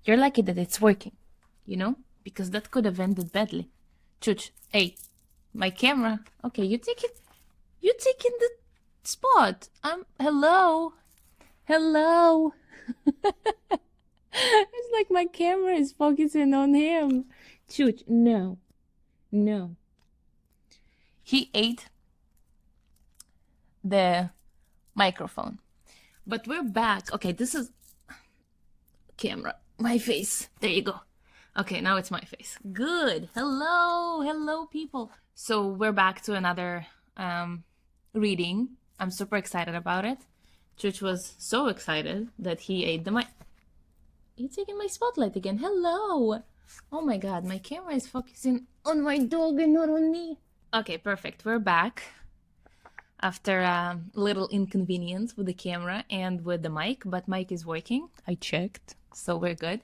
You're lucky that it's working, you know? Because that could have ended badly. Chuch, hey, my camera. Okay, you taking the spot. Hello. Hello. It's like my camera is focusing on him. Chuch, no. No. He ate the microphone. But we're back. Okay, this is camera. My face. There you go. Okay, now it's my face. Good. Hello. Hello, people. So we're back to another reading. I'm super excited about it. Chuch was so excited that he ate the mic. You're taking my spotlight again. Hello. Oh my god, my camera is focusing on my dog and not on me. Okay, perfect. We're back after a little inconvenience with the camera and with the mic, but mic is working. I checked, so we're good.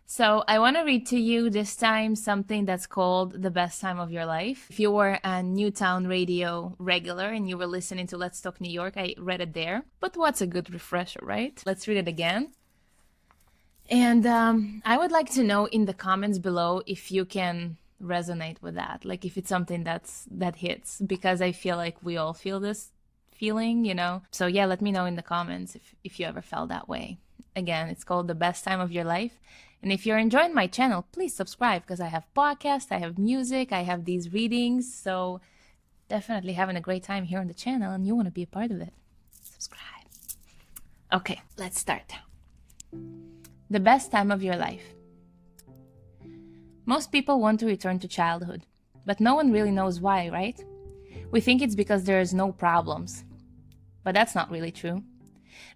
So I want to read to you this time something that's called The Best Time of Your Life. If you were a Newtown radio regular and you were listening to Let's Talk New York, I read it there. But what's a good refresher, right? Let's read it again. And I would like to know in the comments below if you can resonate with that, like if it's something that hits, because I feel like we all feel this feeling, you know? So yeah, let me know in the comments if you ever felt that way. Again, it's called The Best Time of Your Life. And if you're enjoying my channel, please subscribe, because I have podcasts, I have music, I have these readings. So definitely having a great time here on the channel, and you want to be a part of it. Subscribe. Okay, let's start. The best time of your life. Most people want to return to childhood, but no one really knows why, right? We think it's because there's no problems. But that's not really true.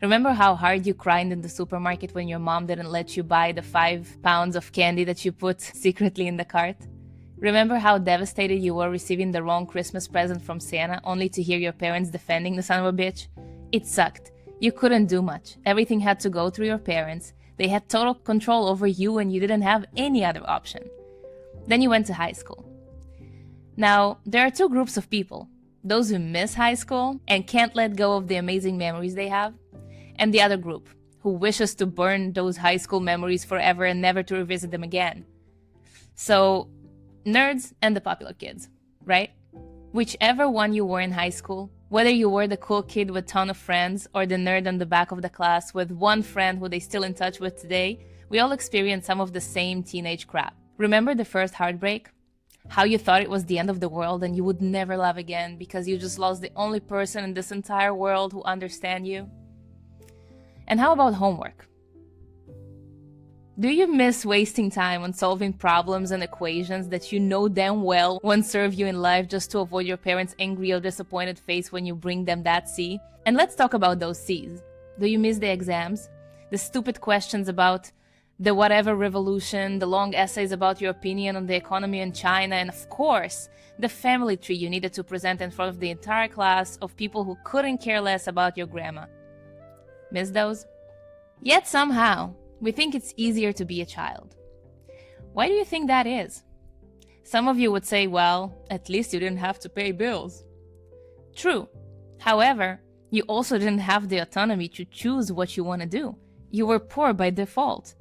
Remember how hard you cried in the supermarket when your mom didn't let you buy the 5 pounds of candy that you put secretly in the cart? Remember how devastated you were receiving the wrong Christmas present from Santa, only to hear your parents defending the son of a bitch? It sucked. You couldn't do much. Everything had to go through your parents. They had total control over you and you didn't have any other option. Then you went to high school. Now, there are two groups of people. Those who miss high school and can't let go of the amazing memories they have, and the other group, who wishes to burn those high school memories forever and never to revisit them again. So, nerds and the popular kids, right? Whichever one you were in high school, whether you were the cool kid with a ton of friends or the nerd on the back of the class with one friend who they still in touch with today, we all experience some of the same teenage crap. Remember the first heartbreak? How you thought it was the end of the world and you would never love again because you just lost the only person in this entire world who understands you? And how about homework? Do you miss wasting time on solving problems and equations that you know damn well won't serve you in life just to avoid your parents' angry or disappointed face when you bring them that C? And let's talk about those C's. Do you miss the exams? The stupid questions about the whatever revolution, the long essays about your opinion on the economy in China, and of course, the family tree you needed to present in front of the entire class of people who couldn't care less about your grandma. Miss those? Yet somehow, we think it's easier to be a child. Why do you think that is? Some of you would say, well, at least you didn't have to pay bills. True. However, you also didn't have the autonomy to choose what you want to do. You were poor by default.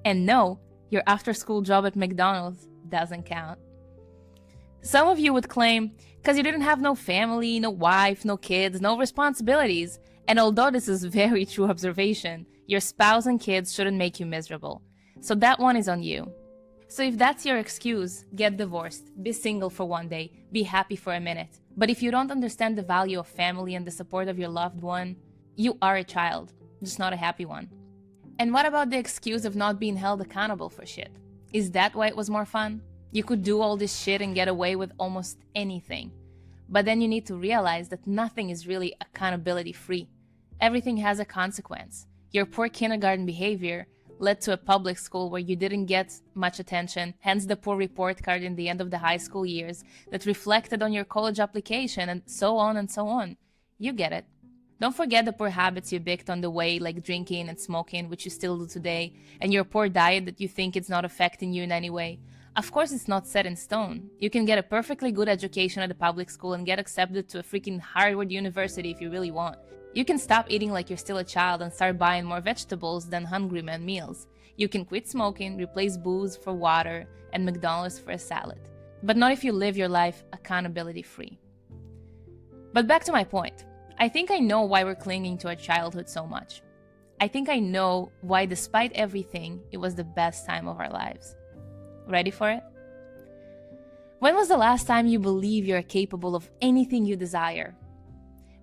And no, your after-school job at McDonald's doesn't count. Some of you would claim, because you didn't have no family, no wife, no kids, no responsibilities. And although this is very true observation, your spouse and kids shouldn't make you miserable. So that one is on you. So if that's your excuse, get divorced, be single for one day, be happy for a minute. But if you don't understand the value of family and the support of your loved one, you are a child, just not a happy one. And what about the excuse of not being held accountable for shit? Is that why it was more fun? You could do all this shit and get away with almost anything. But then you need to realize that nothing is really accountability free. Everything has a consequence. Your poor kindergarten behavior led to a public school where you didn't get much attention, hence the poor report card in the end of the high school years that reflected on your college application, and so on and so on. You get it. Don't forget the poor habits you picked on the way, like drinking and smoking, which you still do today, and your poor diet that you think it's not affecting you in any way. Of course, it's not set in stone. You can get a perfectly good education at a public school and get accepted to a freaking Harvard University if you really want. You can stop eating like you're still a child and start buying more vegetables than Hungry Man meals. You can quit smoking, replace booze for water, and McDonald's for a salad. But not if you live your life accountability free. But back to my point. I think I know why we're clinging to our childhood so much. I think I know why, despite everything, it was the best time of our lives. Ready for it? When was the last time you believed you're capable of anything you desire?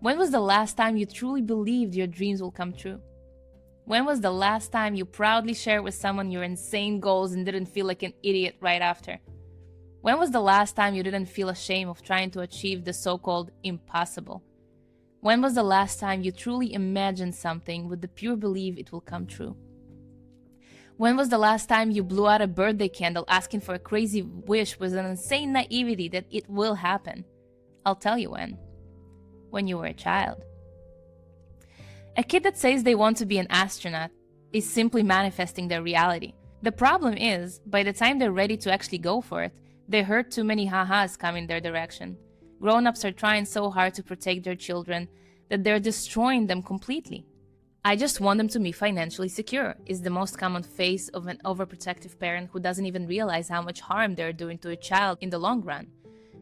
When was the last time you truly believed your dreams will come true? When was the last time you proudly shared with someone your insane goals and didn't feel like an idiot right after? When was the last time you didn't feel ashamed of trying to achieve the so-called impossible? When was the last time you truly imagined something with the pure belief it will come true? When was the last time you blew out a birthday candle asking for a crazy wish with an insane naivety that it will happen? I'll tell you when. When you were a child. A kid that says they want to be an astronaut is simply manifesting their reality. The problem is, by the time they're ready to actually go for it, they heard too many ha-has coming their direction. Grown-ups are trying so hard to protect their children that they're destroying them completely. I just want them to be financially secure is the most common face of an overprotective parent who doesn't even realize how much harm they're doing to a child in the long run.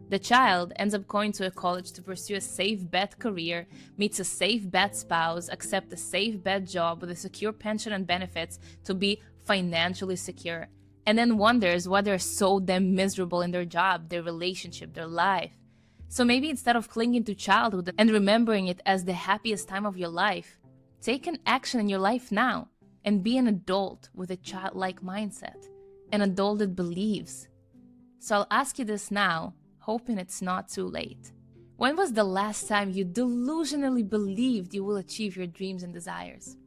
The child ends up going to a college to pursue a safe bet career, meets a safe bet spouse, accepts a safe bet job with a secure pension and benefits to be financially secure, and then wonders why they're so damn miserable in their job, their relationship, their life. So maybe instead of clinging to childhood and remembering it as the happiest time of your life, take an action in your life now and be an adult with a childlike mindset, an adult that believes. So I'll ask you this now, hoping it's not too late. When was the last time you delusionally believed you will achieve your dreams and desires?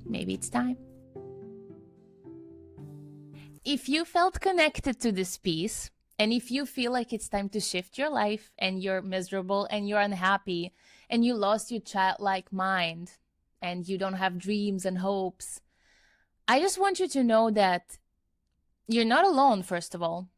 Maybe it's time. If you felt connected to this piece, and if you feel like it's time to shift your life and you're miserable and you're unhappy and you lost your childlike mind and you don't have dreams and hopes, I just want you to know that you're not alone, first of all.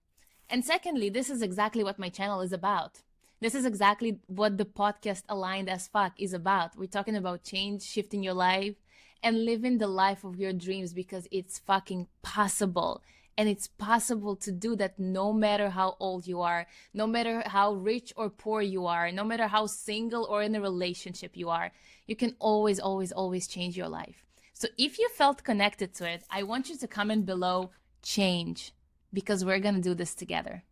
And secondly, this is exactly what my channel is about. This is exactly what the podcast Aligned as Fuck is about. We're talking about change, shifting your life, and living the life of your dreams because it's fucking possible. And it's possible to do that no matter how old you are, no matter how rich or poor you are, no matter how single or in a relationship you are. You can always, always, always change your life. So if you felt connected to it, I want you to comment below, change, because we're going to do this together.